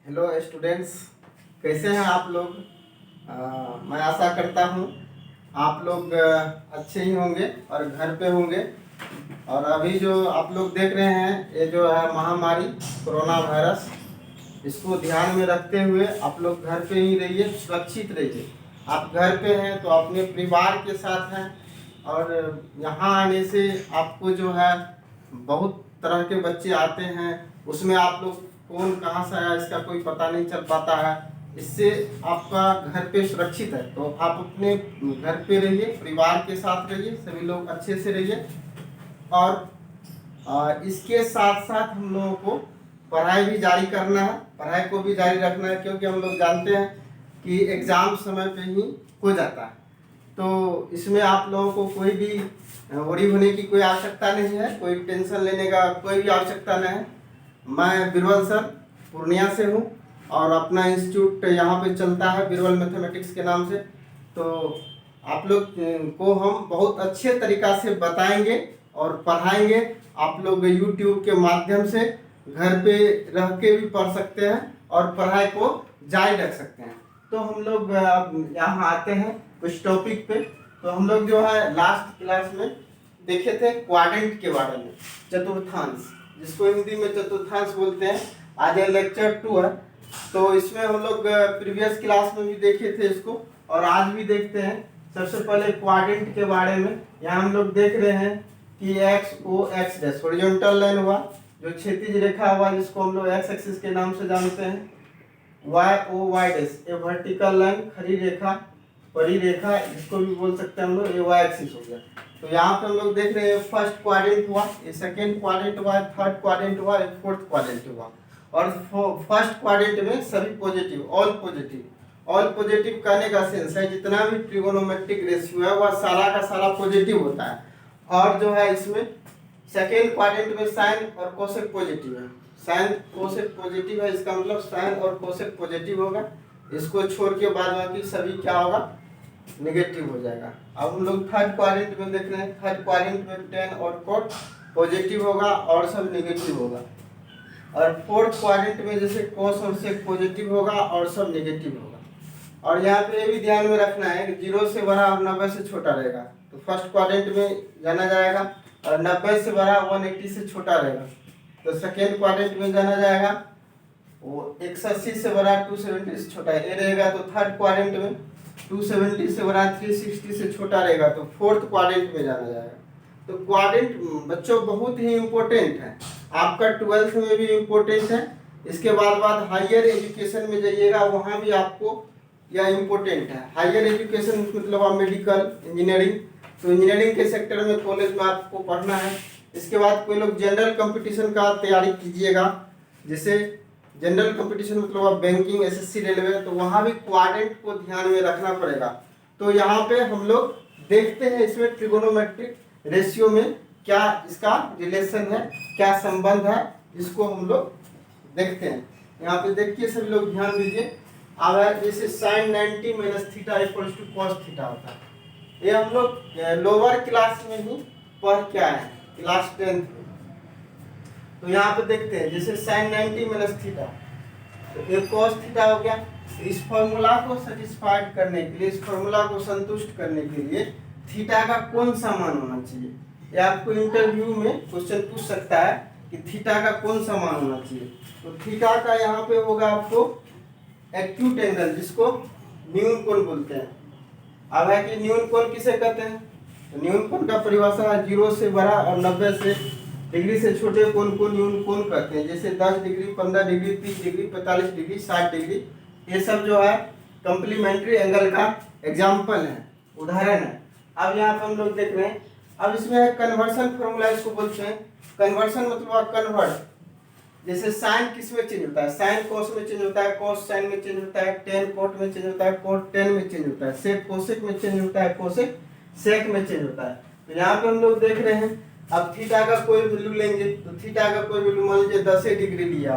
Hello students, कैसे हैं आप लोग। मैं आशा करता हूँ आप लोग अच्छे ही होंगे और घर पे होंगे। और अभी जो आप लोग देख रहे हैं ये जो है महामारी कोरोना वायरस, इसको ध्यान में रखते हुए आप लोग घर पे ही रहिए, सुरक्षित रहिए। आप घर पे हैं तो अपने परिवार के साथ हैं, और यहाँ आने से आपको जो है बहुत तरह के बच्चे आते हैं, उसमें आप लोग कौन कहाँ से आया इसका कोई पता नहीं चल पाता है। इससे आपका घर पे सुरक्षित है तो आप अपने घर पे रहिए, परिवार के साथ रहिए, सभी लोग अच्छे से रहिए। और इसके साथ साथ हम लोगों को पढ़ाई भी जारी करना है, पढ़ाई को भी जारी रखना है, क्योंकि हम लोग जानते हैं कि एग्ज़ाम समय पे ही हो जाता है। तो इसमें आप लोगों को कोई भी वरी होने की कोई आवश्यकता नहीं है, कोई टेंशन लेने का कोई भी आवश्यकता नहीं है। मैं बीरबल सर पूर्णिया से हूँ और अपना इंस्टीट्यूट यहाँ पे चलता है बीरबल मैथमेटिक्स के नाम से। तो आप लोग को हम बहुत अच्छे तरीक़ा से बताएंगे और पढ़ाएंगे। आप लोग यूट्यूब के माध्यम से घर पे रह के भी पढ़ सकते हैं और पढ़ाई को जारी रख सकते हैं। तो हम लोग यहाँ आते हैं कुछ टॉपिक पे। तो हम लोग जो है लास्ट क्लास में देखे थे क्वाड्रेंट के बारे में, चतुर्थांश, जिसको हिंदी में चतुर्थांश बोलते हैं। आज लेक्चर 2 है, तो इसमें हम लोग प्रीवियस क्लास में भी देखे थे इसको, और आज भी देखते हैं। सबसे पहले क्वाड्रेंट के बारे में यहाँ हम लोग देख रहे हैं कि एक्स ओ एक्स डैश हॉरिजॉन्टल लाइन हुआ, जो क्षैतिज रेखा हुआ जिसको हम लोग एक्स एक्सिस के नाम से जानते हैं। वाई ओ वाई डैश ये वर्टिकल लाइन, खड़ी रेखा, परी रेखा, इसको भी बोल सकते हैं हम लोग, ये वाई एक्सिस हो गया। तो यहाँ पे हम लोग देख रहे हैं फर्स्ट क्वाड्रेंट हुआ, ये सेकेंड क्वाड्रेंट हुआ, थर्ड क्वाड्रेंट हुआ, ये फोर्थ क्वाड्रेंट हुआ। और फर्स्ट क्वाड्रेंट में सभी positive, all positive. All positive कहने का सेंस है जितना भी ट्रिगोनोमेट्रिक रेशियो है वह सारा का सारा पॉजिटिव होता है। और जो है इसमें सेकेंड क्वाड्रेंट में साइन और कोसेक पॉजिटिव है, साइन कोसेक पॉजिटिव है, इसका मतलब साइन और कोसेक पॉजिटिव होगा। इसको छोड़ के बाद बाकी सभी क्या होगा, नेगेटिव हो जाएगा। अब हम लोग थर्ड क्वाड्रेंट में देख रहे हैं, थर्ड क्वाड्रेंट में टेन और कोट पॉजिटिव होगा और सब नेगेटिव होगा। और फोर्थ क्वाड्रेंट में जैसे कोस और सेक पॉजिटिव होगा और सब नेगेटिव होगा। और यहाँ पे ये भी ध्यान में रखना है कि 0 से बड़ा और 90 से छोटा रहेगा, तो फर्स्ट क्वाड्रेंट में जाना जाएगा, और 90 से बड़ा 180 से छोटा रहेगा तो सेकेंड क्वाड्रेंट में जाना जाएगा। वो 180 से बड़ा 270 से छोटा है ये रहेगा, तो थर्ड क्वाड्रेंट में 270 से बड़ा 360 से छोटा रहेगा, तो फोर्थ क्वाड्रेंट में जाना जाएगा। तो क्वाड्रेंट बच्चों बहुत ही इम्पोर्टेंट है, आपका 12th में भी इम्पोर्टेंट है। इसके बाद हायर एजुकेशन में जाइएगा, वहाँ भी आपको यह इम्पोर्टेंट है। हायर एजुकेशन मतलब आप मेडिकल, इंजीनियरिंग, तो इंजीनियरिंग के सेक्टर में कॉलेज में आपको पढ़ना है। इसके बाद कोई लोग जनरल कंपटीशन का तैयारी कीजिएगा, जैसे जनरल कंपटीशन मतलब आप बैंकिंग, एसएससी, रेलवे, तो वहाँ भी क्वाड्रेंट को ध्यान में रखना पड़ेगा। तो यहाँ पे हम लोग देखते हैं इसमें ट्रिगोनोमेट्रिक रेशियो में क्या इसका रिलेशन है, क्या संबंध है, इसको हम लोग देखते हैं। यहाँ पे देखिए सभी लोग ध्यान दीजिए। अब जैसे sine 90 minus theta equals to cos theta होता है, ये हम लोग लोअर क्लास में ही पढ़ के आए हैं, क्लास 10th में। तो यहाँ पे देखते हैं जैसे साइन 90 माइनस थीटा, तो ये कॉस थीटा हो गया। इस फॉर्मूला को सेटिस्फाइड करने के लिए, इस फॉर्मूला को संतुष्ट करने के लिए थीटा का कौन सा मान होना चाहिए, ये आपको इंटरव्यू में क्वेश्चन पूछ सकता है कि थीटा का कौन सा मान होना चाहिए। तो थीटा का यहाँ पे होगा आपको एक्यूट एंगल, जिसको न्यून कोण बोलते हैं। अब है कि न्यून कोण किसे कहते हैं, तो न्यून कोण का परिभाषा है 0 से बड़ा और 90 से डिग्री से छोटे कोण को न्यून कोण कहते हैं। जैसे 10 degree, 15 degree, 30 degree, 45 degree, 60 degree, ये सब जो है कम्प्लीमेंट्री एंगल का एग्जाम्पल है, उदाहरण है। अब यहाँ पर हम लोग देख रहे हैं, अब इसमें कन्वर्सन फॉर्मूला इसको बोलते हैं। कन्वर्सन मतलब कन्वर्ट, जैसे साइन किस में चेंज होता है, साइन कोस में चेंज होता है, कोस साइन में चेंज होता है, टेन कोट में चेंज होता है, कोट टेन में चेंज होता है, सेक कोसेक में चेंज होता है, कोसेक सेक में चेंज होता है। तो यहाँ पे हम लोग देख रहे हैं, अब थीटा का कोई वैल्यू लेंगे, तो थीटा का कोई वैल्यू मान लीजिए 10 डिग्री लिया,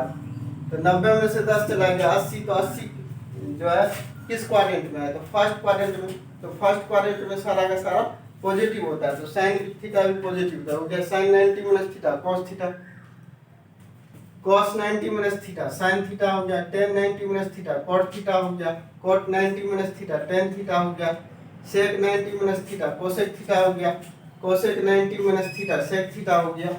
तो 90 में से 10 चला गया 80, तो 80 जो है किस क्वाड्रेंट में है, तो फर्स्ट क्वाड्रेंट में। तो फर्स्ट क्वाड्रेंट में सारा का सारा पॉजिटिव होता है, तो साइन थीटा भी पॉजिटिव होता है, हो गया sine 90 minus theta cos theta. cos 90 minus theta sin theta हो गया, tan 90 minus theta cot theta हो गया, cot 90 minus theta tan theta हो गया, sec 90 minus theta cosec theta हो गया, cosec 90 minus theta sec theta हो गया।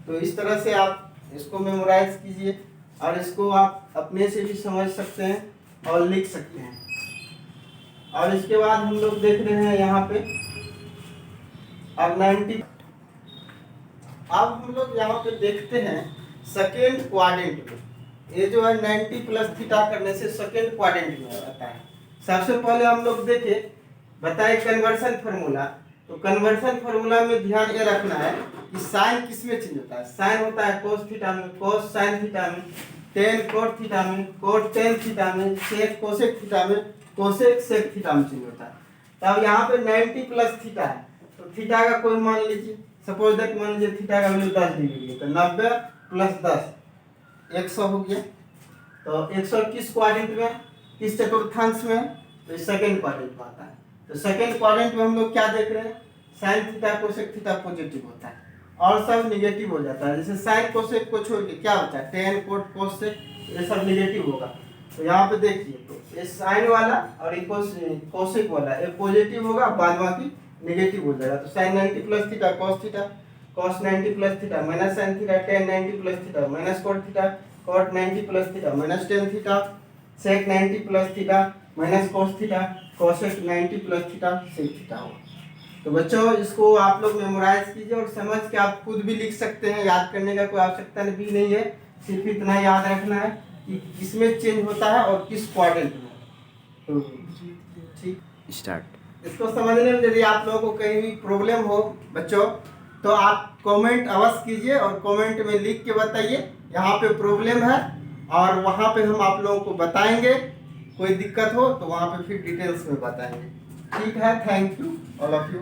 तो इस तरह से आप इसको मेमोराइज कीजिए और इसको आप अपने से भी समझ सकते हैं और लिख सकते हैं। और इसके बाद हम लोग देख रहे हैं यहाँ पे अब 90। अब हम लोग यहाँ पे देखते हैं सेकेंड क्वाड्रेंट में। ये जो है 90 प्लस थीटा करने से सेकेंड क्वाड्रेंट में आता है। सबसे पहले हम लोग देखे बताए कन्वर्शन फार्मूला। तो कन्वर्शन फार्मूला में ध्यान ये रखना है कि साइन किस में चेंज होता है। साइन होता है कोस थीटा में, कोस साइन थीटा में, टेन कोट थीटा में, कोट टेन थीटा में, सेक कोसेक थीटा में, कोसेक सेक थीटा में चेंज होता है। तो अब यहाँ पे 90 प्लस थीटा है तो थीटा का कोई मान लीजिए, सपोज दैट मान लीजिए थीटा का वैल्यू 10 डिग्री है तो 90 प्लस 10 100 हो गया। तो 100 किस क्वाड्रेंट में, किस चतुर्थांश में, तो सेकंड क्वाड्रेंट में आता है। तो सेकंड क्वाड्रेंट में हम लोग क्या देख रहे हैं, sine theta cosec theta positive होता है और सब निगेटिव हो जाता है। जैसे साइन कोसेक को छोड़ के क्या होता है, टेन कोट कोसेक ये सब निगेटिव होगा। तो यहाँ पे देखिए तो ये साइन वाला और ये कोसेक वाला ये पॉजिटिव होगा, बाद बाकी नेगेटिव हो जाएगा। तो sine 90 plus theta cos 90 plus theta minus sine theta, tan 90 plus theta minus cot theta, cot 90 plus theta minus tan theta, sec 90 plus theta minus cos theta, cosec 90 plus theta sec theta होगा। तो बच्चों इसको आप लोग memorise कीजिए और समझ के आप खुद भी लिख सकते हैं, याद करने का कोई आवश्यकता भी नहीं है। सिर्फ इतना याद रखना है कि किसमें चेंज होता है और किस क्वाड्रेंट में। तो ठीक स्टार्ट। इसको समझने में यदि आप लोगों को कहीं भी प्रॉब्लम हो बच्चों तो आप कमेंट अवश्य कीजिए और कमेंट में लिख के बताइए यहाँ पे प्रॉब्लम है और वहाँ पे हम आप लोगों को बताएंगे। कोई दिक्कत हो तो वहाँ पे फिर डिटेल्स में बताएंगे। ठीक है, thank you all of you.